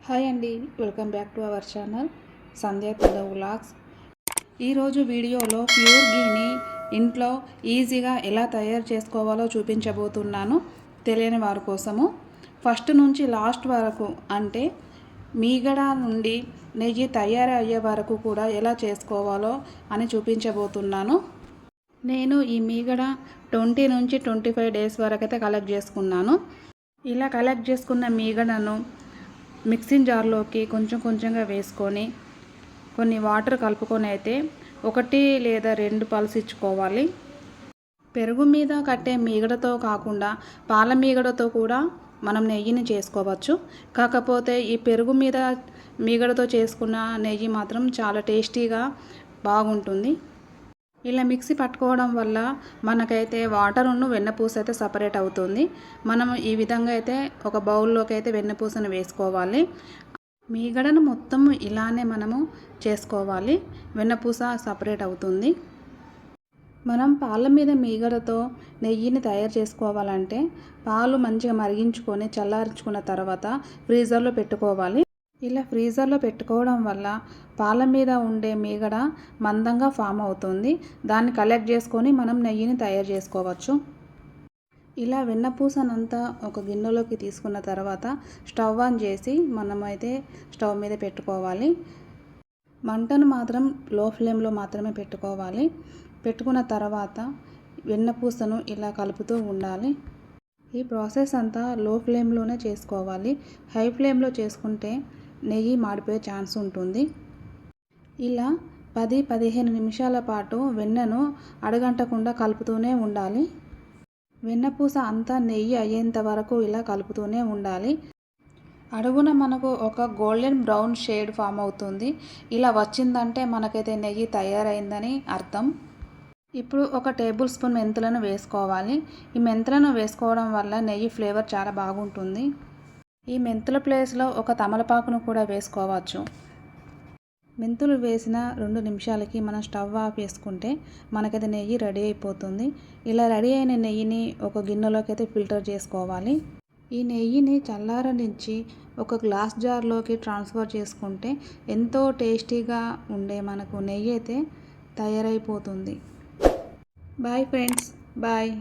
Hi అండి, welcome back to our channel Sandhya Tula vlogs. ఈరోజు వీడియోలో ప్యూర్ గీని ఇంట్లో ఈజీగా ఎలా తయారు చేసుకోవాలో చూపించబోతున్నాను. తెలియని వారి కోసము ఫస్ట్ నుంచి లాస్ట్ వరకు, అంటే మీగడ నుండి నెయ్యి తయారయ్యే వరకు కూడా ఎలా చేసుకోవాలో అని చూపించబోతున్నాను. నేను ఈ మీగడ 20 నుంచి 25 డేస్ వరకు అయితే కలెక్ట్ చేసుకున్నాను. ఇలా కలెక్ట్ చేసుకున్న మీగడను మిక్సింగ్ జార్లోకి కొంచెం కొంచెంగా వేసుకొని కొన్ని వాటర్ కలుపుకొని అయితే 1 లేదా 2 పల్స్ ఇచ్చుకోవాలి. పెరుగు మీద కట్టే మీగడతో కాకుండా పాల మీగడతో కూడా మనం నెయ్యిని చేసుకోవచ్చు. కాకపోతే ఈ పెరుగు మీద మీగడతో చేసుకున్న నెయ్యి మాత్రం చాలా టేస్టీగా బాగుంటుంది. ఇలా మిక్సీ పట్టుకోవడం వల్ల మనకైతే వాటర్ ఉన్న వెన్నపూస అయితే సపరేట్ అవుతుంది. మనం ఈ విధంగా అయితే ఒక బౌల్లోకి అయితే వెన్నపూసను వేసుకోవాలి. మీగడను మొత్తం ఇలానే మనము చేసుకోవాలి. వెన్నపూస సపరేట్ అవుతుంది. మనం పాల మీద మీగడతో నెయ్యిని తయారు చేసుకోవాలంటే పాలు మంచిగా మరిగించుకొని చల్లారించుకున్న తర్వాత ఫ్రీజర్లో పెట్టుకోవాలి. ఇలా ఫ్రీజర్లో పెట్టుకోవడం వల్ల పాల మీద ఉండే మీగడ మందంగా ఫామ్ అవుతుంది. దాన్ని కలెక్ట్ చేసుకొని మనం నెయ్యిని తయారు చేసుకోవచ్చు. ఇలా వెన్నపూసనంతా ఒక గిన్నెలోకి తీసుకున్న తర్వాత స్టవ్ ఆన్ చేసి మనమైతే స్టవ్ మీద పెట్టుకోవాలి. మంటను మాత్రం లో ఫ్లేమ్లో మాత్రమే పెట్టుకోవాలి. పెట్టుకున్న తర్వాత వెన్నపూసను ఇలా కలుపుతూ ఉండాలి. ఈ ప్రాసెస్ అంతా లో ఫ్లేమ్లోనే చేసుకోవాలి. హై ఫ్లేమ్లో చేసుకుంటే నెయ్యి మాడిపోయే ఛాన్స్ ఉంటుంది. ఇలా 10-15 నిమిషాల పాటు వెన్నను అడగంటకుండా కలుపుతూనే ఉండాలి. వెన్నపూస అంతా నెయ్యి అయ్యేంత వరకు ఇలా కలుపుతూనే ఉండాలి. అడుగున మనకు ఒక గోల్డెన్ బ్రౌన్ షేడ్ ఫామ్ అవుతుంది. ఇలా వచ్చిందంటే మనకైతే నెయ్యి తయారైందని అర్థం. ఇప్పుడు 1 టేబుల్ స్పూన్ మెంతులను వేసుకోవాలి. ఈ మెంతులను వేసుకోవడం వల్ల నెయ్యి ఫ్లేవర్ చాలా బాగుంటుంది. ఈ మెంతుల ప్లేస్లో ఒక తమలపాకును కూడా వేసుకోవచ్చు. మెంతులు వేసిన 2 నిమిషాలకి మనం స్టవ్ ఆఫ్ చేసుకుంటే మనకైతే నెయ్యి రెడీ అయిపోతుంది. ఇలా రెడీ అయిన నెయ్యిని ఒక గిన్నెలోకి అయితే ఫిల్టర్ చేసుకోవాలి. ఈ నెయ్యిని చల్లారనించి ఒక గ్లాస్ జార్లోకి ట్రాన్స్ఫర్ చేసుకుంటే ఎంతో టేస్టీగా ఉండే మనకు నెయ్యి అయితే తయారైపోతుంది. Bye friends, bye.